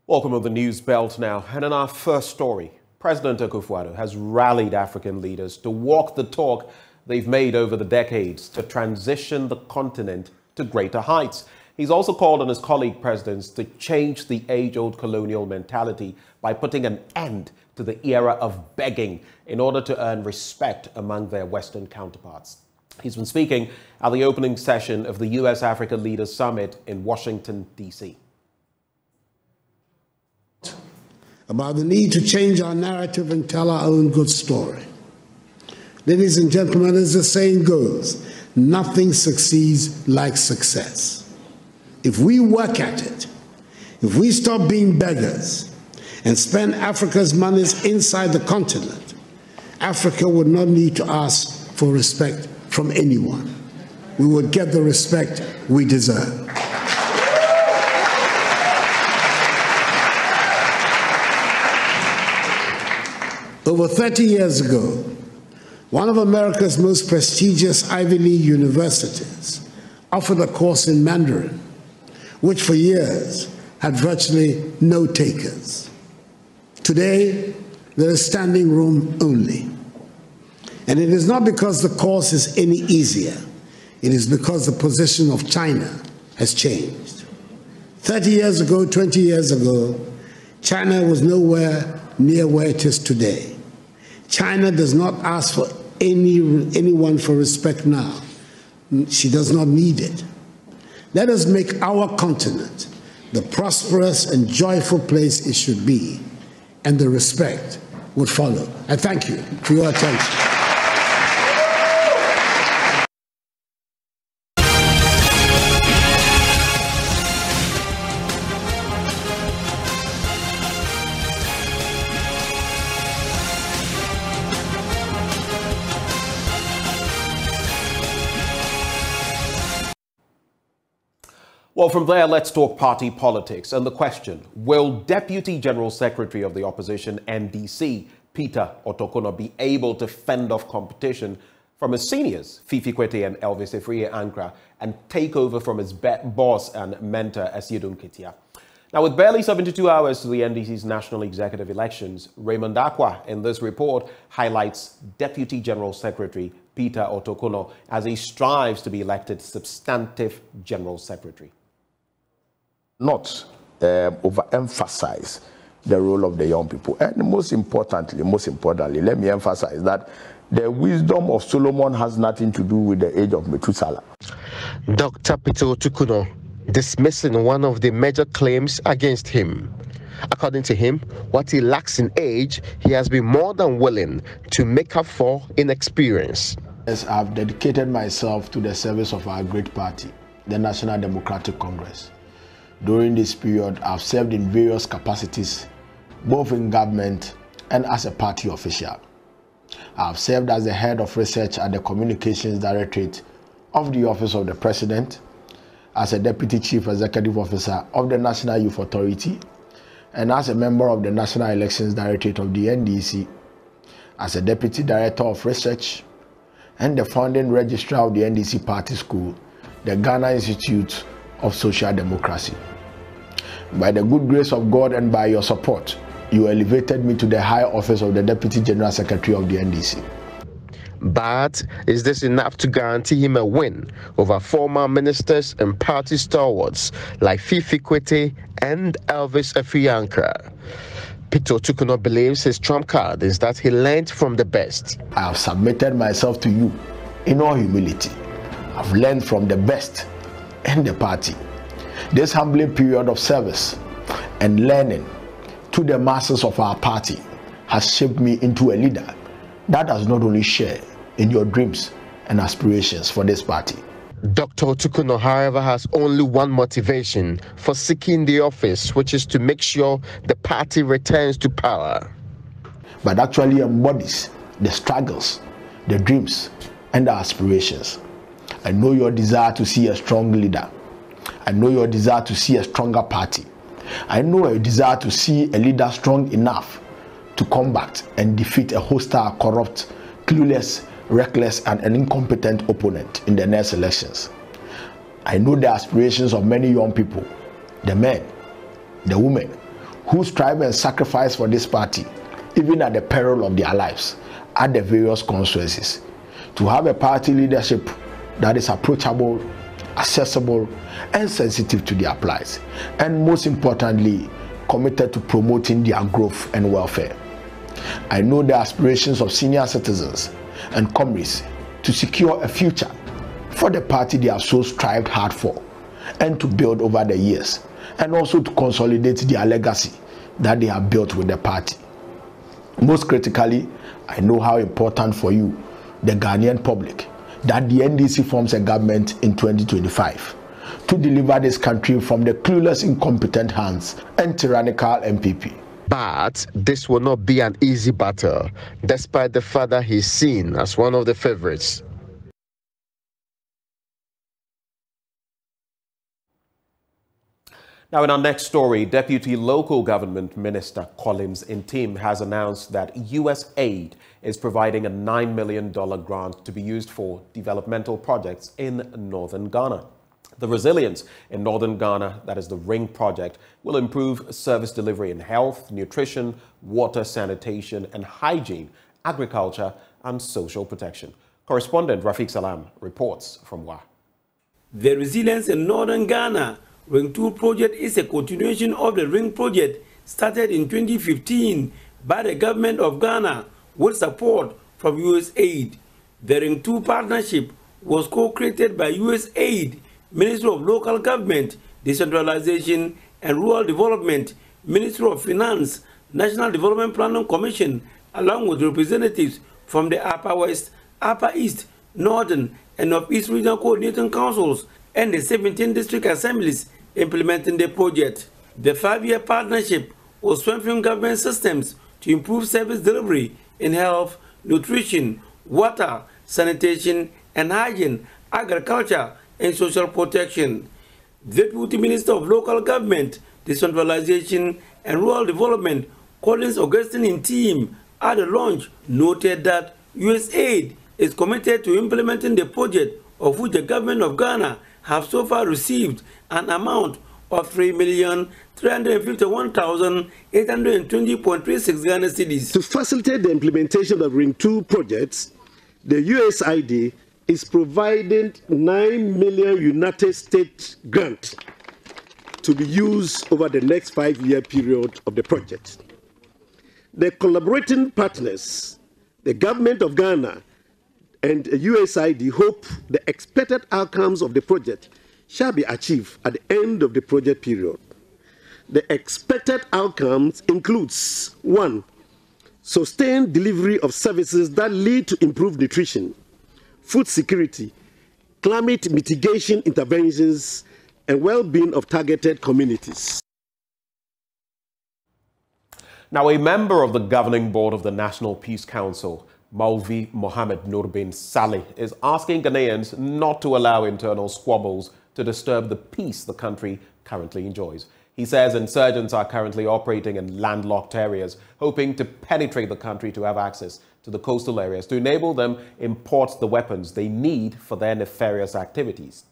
Welcome to the News Belt now. And in our first story, President Akakpo has rallied African leaders to walk the talk they've made over the decades to transition the continent to greater heights. He's also called on his colleague presidents to change the age-old colonial mentality by putting an end to the era of begging in order to earn respect among their Western counterparts. He's been speaking at the opening session of the U.S.-Africa Leaders Summit in Washington, D.C. About the need to change our narrative and tell our own good story. Ladies and gentlemen, as the saying goes, nothing succeeds like success. If we work at it, if we stop being beggars and spend Africa's monies inside the continent, Africa would not need to ask for respect from anyone. We would get the respect we deserve. Over 30 years ago, one of America's most prestigious Ivy League universities offered a course in Mandarin, which for years had virtually no takers. Today, there is standing room only. And it is not because the course is any easier. It is because the position of China has changed. 30 years ago, 20 years ago, China was nowhere near where it is today. China does not ask for anyone for respect now. She does not need it. Let us make our continent the prosperous and joyful place it should be, and the respect would follow. I thank you for your attention. Well, from there, let's talk party politics. And the question, will Deputy General Secretary of the Opposition, NDC, Peter Otokono, be able to fend off competition from his seniors, Fifi Kwete and Elvis Afriyie-Ankrah, and take over from his boss and mentor, Asiedun Ketia? Now, with barely 72 hours to the NDC's national executive elections, Raymond Akwa in this report highlights Deputy General Secretary Peter Otokono as he strives to be elected substantive General Secretary. Not overemphasize the role of the young people. And most importantly, let me emphasize that the wisdom of Solomon has nothing to do with the age of Methuselah. Dr. Peter Otokono dismissing one of the major claims against him. According to him, what he lacks in age, he has been more than willing to make up for in experience. Yes, I've dedicated myself to the service of our great party, the National Democratic Congress. During this period, I've served in various capacities, both in government and as a party official. I've served as the head of research at the Communications Directorate of the Office of the President, as a Deputy Chief Executive Officer of the National Youth Authority, and as a member of the National Elections Directorate of the NDC, as a Deputy Director of Research, and the founding registrar of the NDC Party School, the Ghana Institute of Social Democracy. By the good grace of God and by your support, you elevated me to the high office of the Deputy General Secretary of the NDC. But is this enough to guarantee him a win over former ministers and party stalwarts like Fifi Kwete and Elvis Afriyie-Ankrah? Peter Otokono believes his trump card is that he learned from the best. I have submitted myself to you in all humility. I've learned from the best in the party. This humbling period of service and learning to the masses of our party has shaped me into a leader that does not only share in your dreams and aspirations for this party. Dr. Otokono, however, has only one motivation for seeking the office, which is to make sure the party returns to power. But actually embodies the struggles, the dreams, and the aspirations. I know your desire to see a strong leader. I know your desire to see a stronger party. I know your desire to see a leader strong enough to combat and defeat a hostile, corrupt, clueless, reckless, and an incompetent opponent in the next elections. I know the aspirations of many young people, the men, the women, who strive and sacrifice for this party, even at the peril of their lives, at the various constituencies. To have a party leadership that is approachable, accessible, and sensitive to their plights, and most importantly, committed to promoting their growth and welfare. I know the aspirations of senior citizens and comrades to secure a future for the party they have so strived hard for and to build over the years, and also to consolidate their legacy that they have built with the party. Most critically, I know how important for you, the Ghanaian public, that the NDC forms a government in 2025 to deliver this country from the clueless, incompetent hands and tyrannical MPP. But this will not be an easy battle, despite the fact that he's seen as one of the favorites. Now, in our next story, Deputy Local Government Minister Collins Intim has announced that U.S. aid is providing a $9 million grant to be used for developmental projects in northern Ghana. The resilience in northern Ghana, that is the Ring Project, will improve service delivery in health, nutrition, water, sanitation and hygiene, agriculture and social protection. Correspondent Rafiq Salam reports from WA. The resilience in northern Ghana Ring 2 project is a continuation of the Ring project started in 2015 by the government of Ghana with support from U.S. aid. The Ring 2 partnership was co-created by U.S. aid, Ministry of Local Government, Decentralization and Rural Development, Ministry of Finance, National Development Planning Commission, along with representatives from the Upper West, Upper East, Northern and Northeast Regional Coordinating Councils and the 17 district assemblies implementing the project. The 5-year partnership will strengthen government systems to improve service delivery in health, nutrition, water, sanitation and hygiene, agriculture and social protection. The Deputy Minister of Local Government, Decentralization and Rural Development, Collins Intim, at the launch noted that U.S. aid is committed to implementing the project, of which the government of Ghana have so far received an amount of 3,351,820.36 Ghana cedis. To facilitate the implementation of Ring 2 projects, the USAID is providing $9 million United States grant to be used over the next 5-year period of the project. The collaborating partners, the government of Ghana and USAID, hope the expected outcomes of the project shall be achieved at the end of the project period. The expected outcomes includes 1. Sustained delivery of services that lead to improved nutrition, food security, climate mitigation interventions, and well-being of targeted communities. Now, a member of the governing board of the National Peace Council, Maulvi Mohammed Nur bin Saleh, is asking Ghanaians not to allow internal squabbles to disturb the peace the country currently enjoys. He says insurgents are currently operating in landlocked areas, hoping to penetrate the country to have access to the coastal areas to enable them import the weapons they need for their nefarious activities.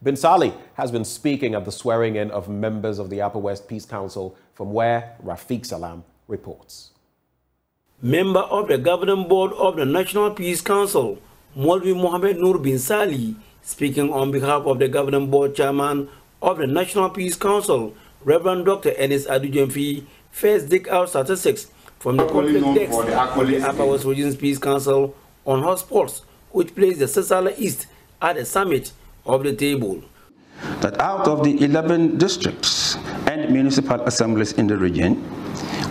Bin Saleh has been speaking at the swearing-in of members of the Upper West Peace Council, from where Rafiq Salam reports. Member of the governing board of the National Peace Council, Maulvi Mohammed Nur bin Saleh, speaking on behalf of the governing board chairman of the National Peace Council, Reverend Dr. Ennis Adujemfi, first dig out statistics from the conflict desk of the Upper West Regions Peace Council on hotspots, which placed the Sisala East at the summit of the table. That out of the 11 districts and municipal assemblies in the region,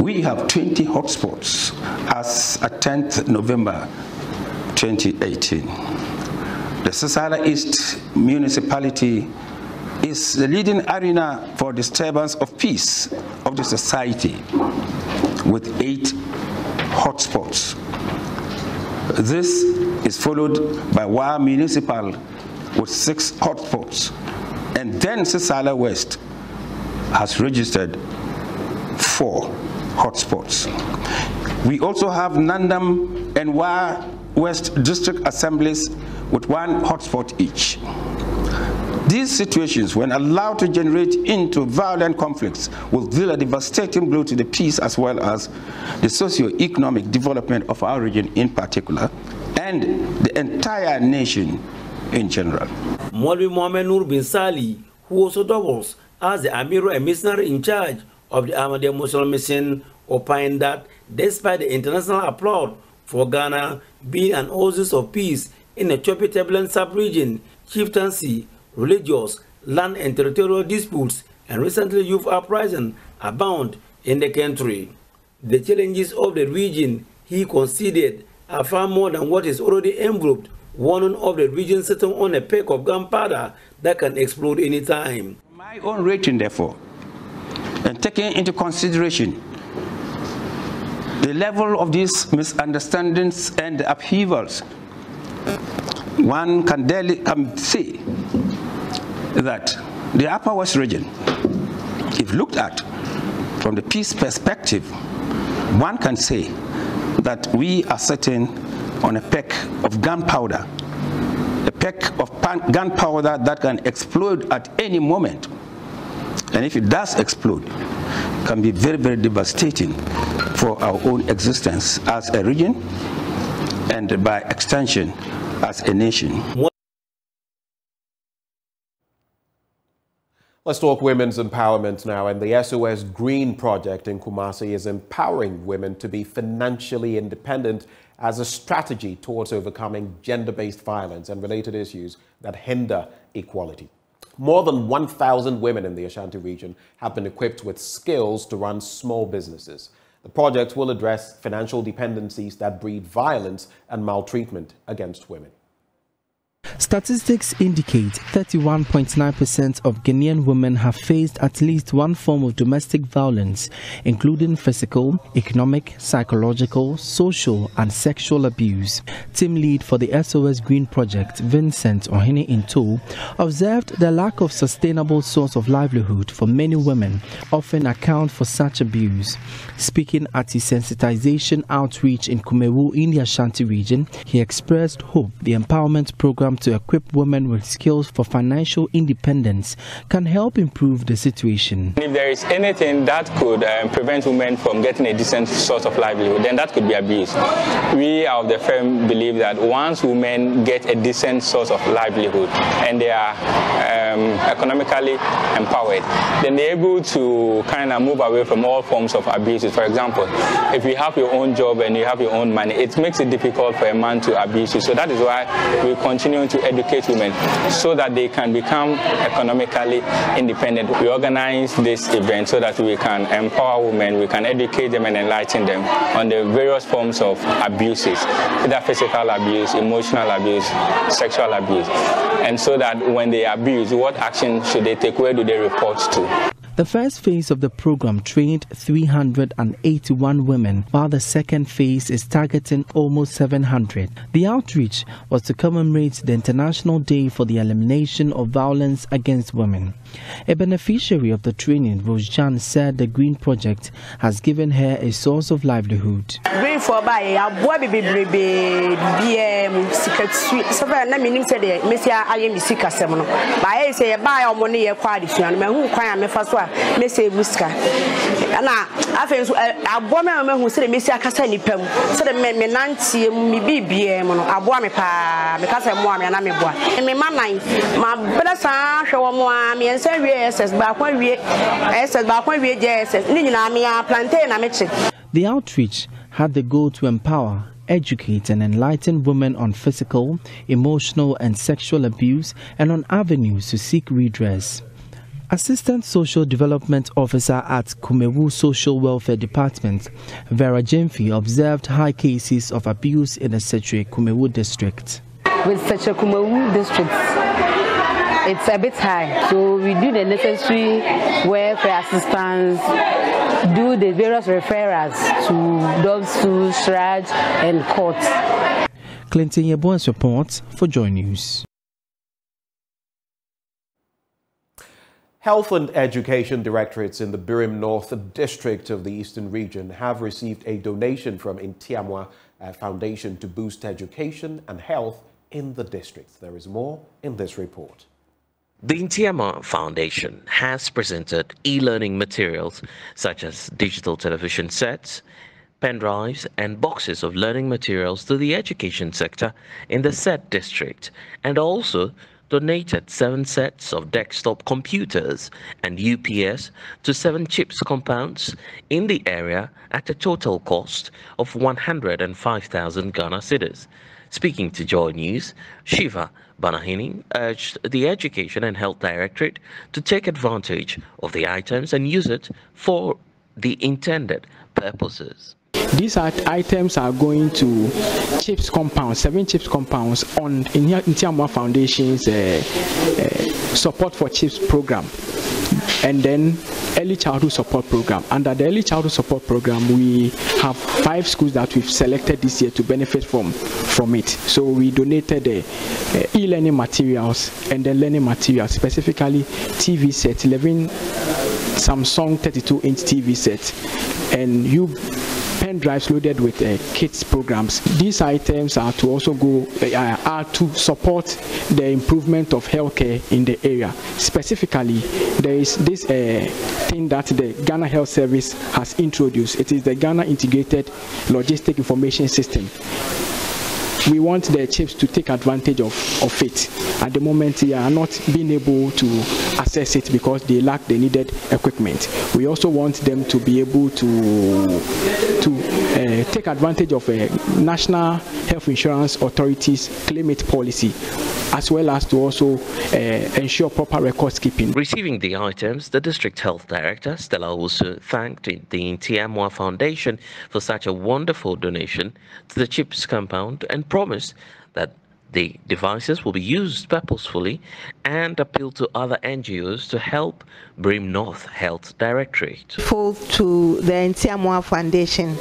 we have 20 hotspots as at 10th November 2018. The Sisala East municipality is the leading arena for disturbance of peace of the society, with 8 hotspots. This is followed by Wa Municipal with 6 hotspots, and then Sisala West has registered 4 hotspots. We also have Nandam and Wa West district assemblies with 1 hotspot each. These situations, when allowed to generate into violent conflicts, will deal a devastating blow to the peace as well as the socio-economic development of our region in particular, and the entire nation in general. Maulvi Mohamed Nur bin Sali, who also doubles as the Amiro and missionary in charge of the Ahmadiyya Muslim Mission, opined that despite the international applaud for Ghana being an oasis of peace in a choppy turbulent sub-region, chieftaincy, religious, land and territorial disputes, and recently youth uprising abound in the country. The challenges of the region, he conceded, are far more than what is already enveloped, warning of the region sitting on a peak of gunpowder that can explode anytime. My own rating, therefore, and taking into consideration the level of these misunderstandings and upheavals, one can say that the Upper West region, if looked at from the peace perspective, one can say that we are sitting on a peak of gunpowder, a peak of gunpowder that can explode at any moment. And if it does explode, it can be very, very devastating for our own existence as a region and by extension as a nation. Let's talk women's empowerment now. And the SOS Green Project in Kumasi is empowering women to be financially independent as a strategy towards overcoming gender-based violence and related issues that hinder equality. More than 1,000 women in the Ashanti region have been equipped with skills to run small businesses. The project will address financial dependencies that breed violence and maltreatment against women. Statistics indicate 31.9% of Ghanaian women have faced at least one form of domestic violence, including physical, economic, psychological, social, and sexual abuse. Team lead for the SOS Green Project, Vincent Ohene Into, observed the lack of sustainable source of livelihood for many women often account for such abuse. Speaking at his sensitization outreach in Kumewu in the Ashanti region, he expressed hope the empowerment program to equip women with skills for financial independence can help improve the situation. If there is anything that could prevent women from getting a decent source of livelihood, then that could be abuse. We of the firm believe that once women get a decent source of livelihood and they are economically empowered, then they're able to kind of move away from all forms of abuses. For example, if you have your own job and you have your own money, it makes it difficult for a man to abuse you. So that is why we continue to educate women so that they can become economically independent. We organize this event so that we can empower women, we can educate them and enlighten them on the various forms of abuses, either physical abuse, emotional abuse, sexual abuse, and so that when they abuse, what action should they take, where do they report to? The first phase of the program trained 381 women, while the second phase is targeting almost 700. The outreach was to commemorate the International Day for the Elimination of Violence Against Women. A beneficiary of the training, Rosejan, said the Green Project has given her a source of livelihood. The outreach had the goal to empower, educate and enlighten women on physical, emotional and sexual abuse and on avenues to seek redress. Assistant Social Development Officer at Kumewu Social Welfare Department, Vera Jemfi, observed high cases of abuse in the Setre Kumewu district. With Setre Kumewu district, it's a bit high, so we do the necessary welfare assistance, do the various referrals to dogs to Shraj and court. Clinton Yeboah's report for Joy News. Health and Education Directorates in the Birim North District of the Eastern Region have received a donation from Intiamwa Foundation to boost education and health in the district. There is more in this report. The Ntiama Foundation has presented e-learning materials such as digital television sets, pen drives and boxes of learning materials to the education sector in the said district, and also donated 7 sets of desktop computers and UPS to 7 chips compounds in the area at a total cost of 105,000 Ghana cedis. Speaking to Joy News, Shiva Banahini urged the Education and Health Directorate to take advantage of the items and use it for the intended purposes. These items are going to chips compounds, 7 chips compounds on Ntiama Foundation's support for chips program, and then early childhood support program. Under the early childhood support program, we have 5 schools that we've selected this year to benefit from it. So we donated e-learning materials and then learning materials, specifically TV sets, 11 Samsung 32-inch TV sets, and pen drives loaded with kids programs. These items are to also are to support the improvement of healthcare in the area. Specifically, there is this thing that the Ghana Health Service has introduced. It is the Ghana Integrated Logistic Information System. We want the chiefs to take advantage of it. At the moment, they are not being able to access it because they lack the needed equipment. We also want them to be able to take advantage of a National Health Insurance Authority's claimant policy, as well as to also ensure proper records keeping. Receiving the items, the District Health Director, Stella also thanked the Ntiama Foundation for such a wonderful donation to the CHIPS compound and promised that the devices will be used purposefully, and appealed to other NGOs to help Brim North Health Directorate. To the Ntiama Foundation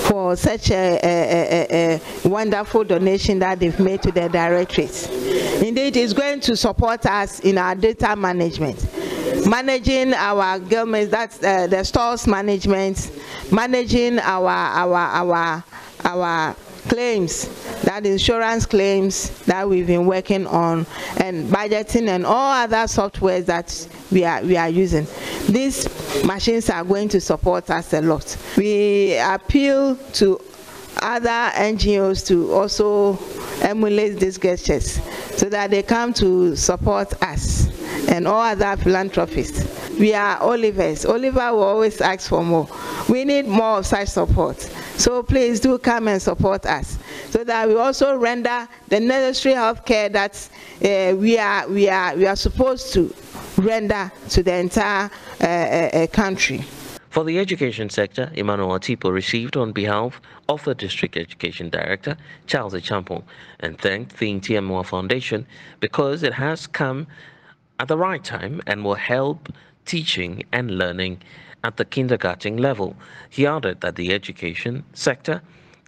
for such a wonderful donation that they've made to the directorate. Indeed, it's going to support us in our data management, managing our government, that's the stores management, managing our claims, that insurance claims that we've been working on, and budgeting and all other softwares that we are using. These machines are going to support us a lot. We appeal to other NGOs to also emulate these gestures so that they come to support us and all other philanthropists. We are Olivers. Oliver will always ask for more. We need more of such support. So please do come and support us so that we also render the necessary health care that we are supposed to render to the entire country. For the education sector, Emmanuel Atipo received on behalf of the District Education Director, Charles Echampong, and thanked the Ntiama Foundation because it has come at the right time and will help teaching and learning at the kindergarten level. He added that the education sector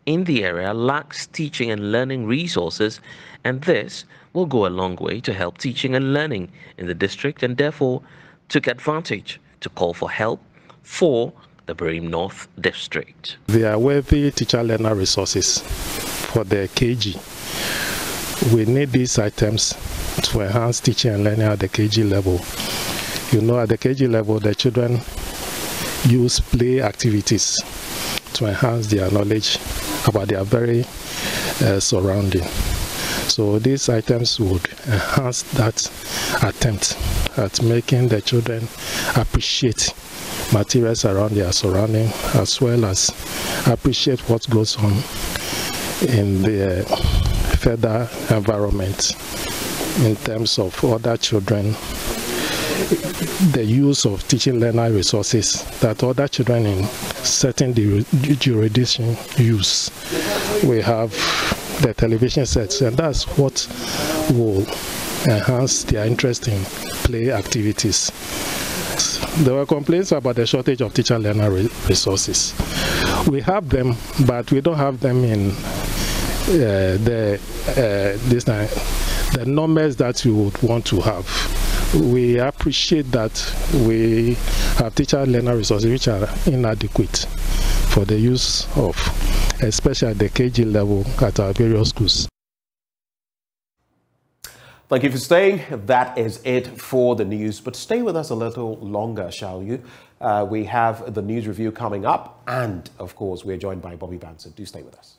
in the area lacks teaching and learning resources, and this will go a long way to help teaching and learning in the district, and therefore took advantage to call for help for the Brim North District. They are worthy teacher-learner resources for the KG. We need these items to enhance teaching and learning at the KG level. You know, at the KG level, the children use play activities to enhance their knowledge about their very surrounding. So these items would enhance that attempt at making the children appreciate materials around their surrounding, as well as appreciate what goes on in the further environment in terms of other children, the use of teaching learner resources that other children in certain jurisdictions use. We have the television sets, and that's what will enhance their interest in play activities. There were complaints about the shortage of teacher learner resources. We have them, but we don't have them in the numbers that we would want to have. We appreciate that we have teacher learner resources which are inadequate for the use of, especially at the KG level at our various schools. Thank you for staying. That is it for the news, but stay with us a little longer, shall you? We have the news review coming up, and of course, we're joined by Bobby Banson. Do stay with us.